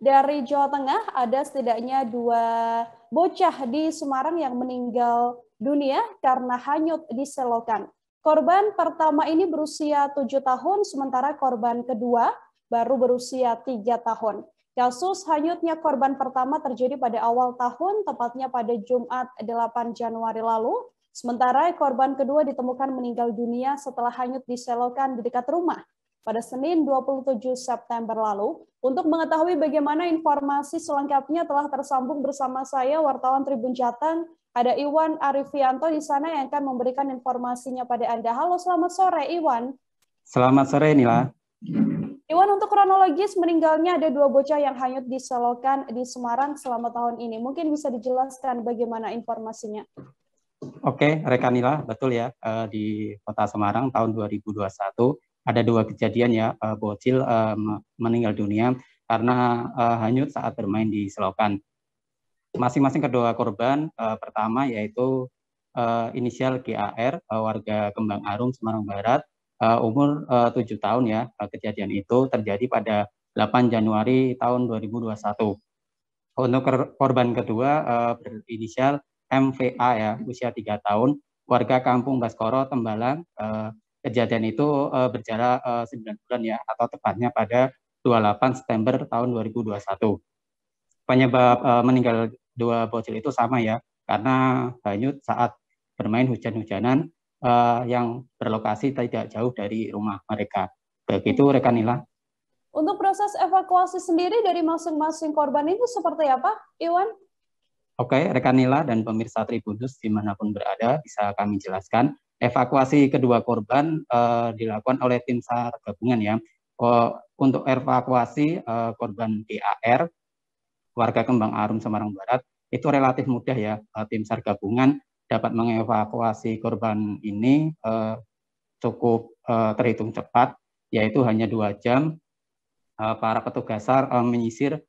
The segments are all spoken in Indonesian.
dari Jawa Tengah, ada setidaknya 2 bocah di Semarang yang meninggal dunia karena hanyut di selokan. Korban pertama ini berusia 7 tahun, sementara korban kedua baru berusia 3 tahun. Kasus hanyutnya korban pertama terjadi pada awal tahun, tepatnya pada Jumat 8 Januari lalu. Sementara korban kedua ditemukan meninggal dunia setelah hanyut di selokan di dekat rumah pada Senin 27 September lalu. Untuk mengetahui bagaimana informasi selengkapnya telah tersambung bersama saya, wartawan Tribun Jateng, ada Iwan Arifianto di sana yang akan memberikan informasinya pada Anda. Halo, selamat sore Iwan. Selamat sore Nila. Iwan, untuk kronologis meninggalnya ada 2 bocah yang hanyut di selokan di Semarang selama tahun ini. Mungkin bisa dijelaskan bagaimana informasinya? Oke, rekan Nila, betul ya, di Kota Semarang tahun 2021 ada 2 kejadian ya, bocil meninggal dunia karena hanyut saat bermain di selokan. Masing-masing kedua korban pertama yaitu inisial GAR, warga Kembang Arum, Semarang Barat, umur 7 tahun ya. Kejadian itu terjadi pada 8 Januari tahun 2021. Untuk korban kedua berinisial MVA ya, usia 3 tahun, warga Kampung Baskoro, Tembalang. Kejadian itu berjarak 9 bulan ya, atau tepatnya pada 28 September tahun 2021. Penyebab meninggal 2 bocil itu sama ya, karena hanyut saat bermain hujan-hujanan yang berlokasi tidak jauh dari rumah mereka. Begitu rekan Nila. Untuk proses evakuasi sendiri dari masing-masing korban itu seperti apa, Iwan? Oke, rekan Nila dan pemirsa Tribunnews dimanapun berada, bisa kami jelaskan. Evakuasi kedua korban dilakukan oleh tim SAR gabungan ya. Untuk evakuasi korban GAR, warga Kembang Arum, Semarang Barat, itu relatif mudah ya. Tim SAR gabungan dapat mengevakuasi korban ini cukup terhitung cepat, yaitu hanya 2 jam. Para petugas SAR menyisir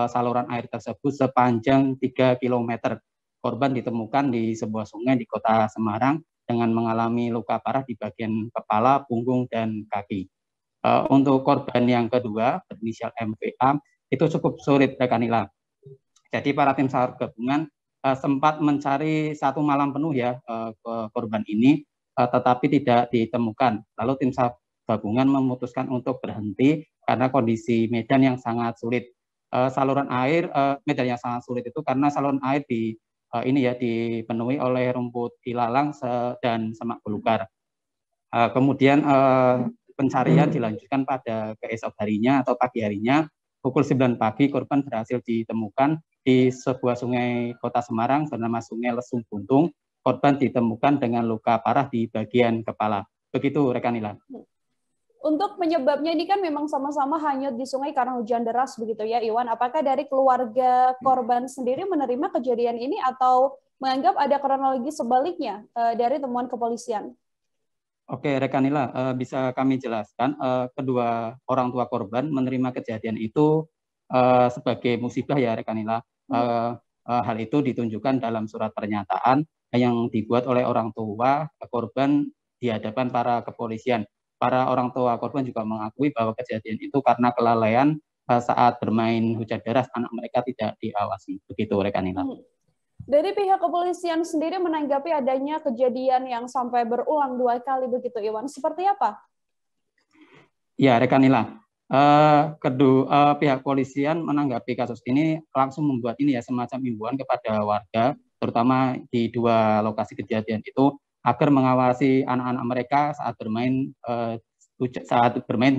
saluran air tersebut sepanjang 3 km. Korban ditemukan di sebuah sungai di Kota Semarang dengan mengalami luka parah di bagian kepala, punggung, dan kaki. Untuk korban yang kedua, berinisial MVA, itu cukup sulit rekan Nila. Jadi para tim SAR gabungan sempat mencari 1 malam penuh ya ke korban ini, tetapi tidak ditemukan. Lalu tim SAR gabungan memutuskan untuk berhenti karena kondisi medan yang sangat sulit. Saluran air, medan yang sangat sulit itu karena saluran air dipenuhi oleh rumput ilalang dan semak belukar. Kemudian pencarian dilanjutkan pada keesok harinya atau pagi harinya, pukul 9 pagi korban berhasil ditemukan di sebuah sungai Kota Semarang bernama Sungai Lesung Buntung. Korban ditemukan dengan luka parah di bagian kepala. Begitu rekan Nila. Untuk penyebabnya ini kan memang sama-sama hanyut di sungai karena hujan deras begitu ya Iwan. Apakah dari keluarga korban sendiri menerima kejadian ini atau menganggap ada kronologi sebaliknya dari temuan kepolisian? Oke rekan Nila, bisa kami jelaskan kedua orang tua korban menerima kejadian itu sebagai musibah ya rekan Nila. Hal itu ditunjukkan dalam surat pernyataan yang dibuat oleh orang tua korban di hadapan para kepolisian. Para orang tua korban juga mengakui bahwa kejadian itu karena kelalaian saat bermain hujan deras, anak mereka tidak diawasi. Begitu rekan Nila. Dari pihak kepolisian sendiri menanggapi adanya kejadian yang sampai berulang 2 kali begitu Iwan, seperti apa? Ya rekan Nila, pihak kepolisian menanggapi kasus ini langsung membuat ini ya semacam himbauan kepada warga, terutama di 2 lokasi kejadian itu, agar mengawasi anak-anak mereka saat bermain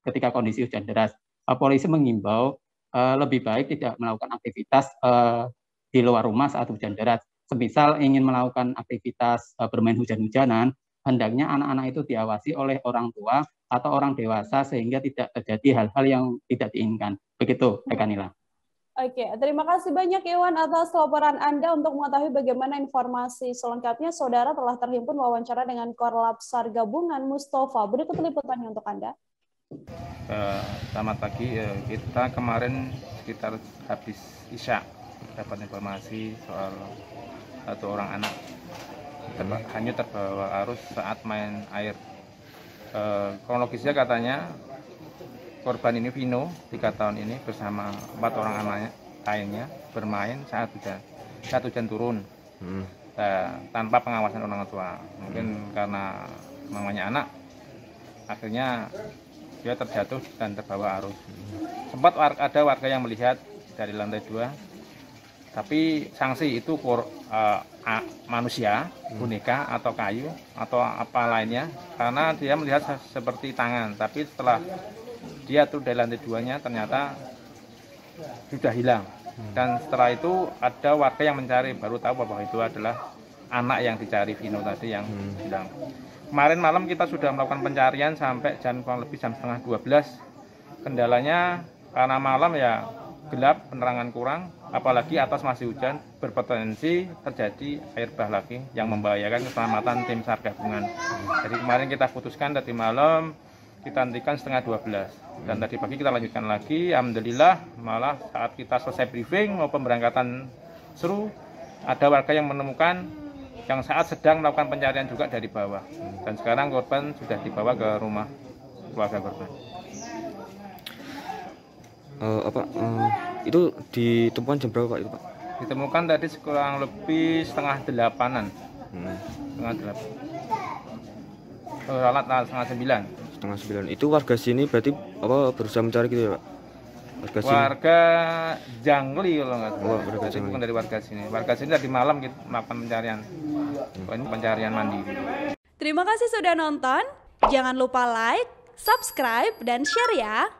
ketika kondisi hujan deras. Polisi mengimbau lebih baik tidak melakukan aktivitas di luar rumah saat hujan deras. Semisal ingin melakukan aktivitas bermain hujan-hujanan, hendaknya anak-anak itu diawasi oleh orang tua atau orang dewasa sehingga tidak terjadi hal-hal yang tidak diinginkan. Begitu, rekan Nila. Oke, terima kasih banyak Iwan atas laporan Anda. Untuk mengetahui bagaimana informasi selengkapnya, saudara telah terhimpun wawancara dengan Korlap SAR Gabungan Mustafa. Berikut liputannya untuk Anda. Selamat pagi. Kita kemarin sekitar habis Isya dapat informasi soal 1 orang anak hanyut terbawa arus saat main air. Kronologisnya katanya korban ini Vino 3 tahun ini bersama 4 orang anaknya lainnya bermain saat hujan turun tanpa pengawasan orang tua. Mungkin karena namanya anak, akhirnya dia terjatuh dan terbawa arus. Sempat ada warga yang melihat dari lantai 2, tapi sanksi itu manusia, boneka atau kayu atau apa lainnya, karena dia melihat seperti tangan, tapi setelah dia turun dari lantai 2-nya ternyata sudah hilang. Dan setelah itu ada warga yang mencari, baru tahu bahwa itu adalah anak yang dicari, Vino tadi yang hilang. Kemarin malam kita sudah melakukan pencarian sampai kurang lebih jam setengah 12. Kendalanya karena malam ya gelap, penerangan kurang, apalagi atas masih hujan, berpotensi terjadi air bah lagi yang membahayakan keselamatan tim SAR gabungan. Jadi kemarin kita putuskan tadi malam kita hentikan setengah 12. Dan tadi pagi kita lanjutkan lagi. Alhamdulillah malah saat kita selesai briefing mau pemberangkatan seru, ada warga yang menemukan yang saat sedang melakukan pencarian juga dari bawah. Dan sekarang korban sudah dibawa ke rumah keluarga korban. Itu ditemukan jam berapa Pak itu Pak? Ditemukan tadi kurang lebih setengah 8-an. Setengah 8. Ralat setengah 9. Setengah 9. Itu warga sini berarti berusaha mencari gitu ya Pak? Warga Jangli kalau nggak salah. Warga Jangli. Bukan dari warga sini. Warga sini tadi malam kita melakukan pencarian. Ini pencarian mandiri. Terima kasih sudah nonton. Jangan lupa like, subscribe, dan share ya.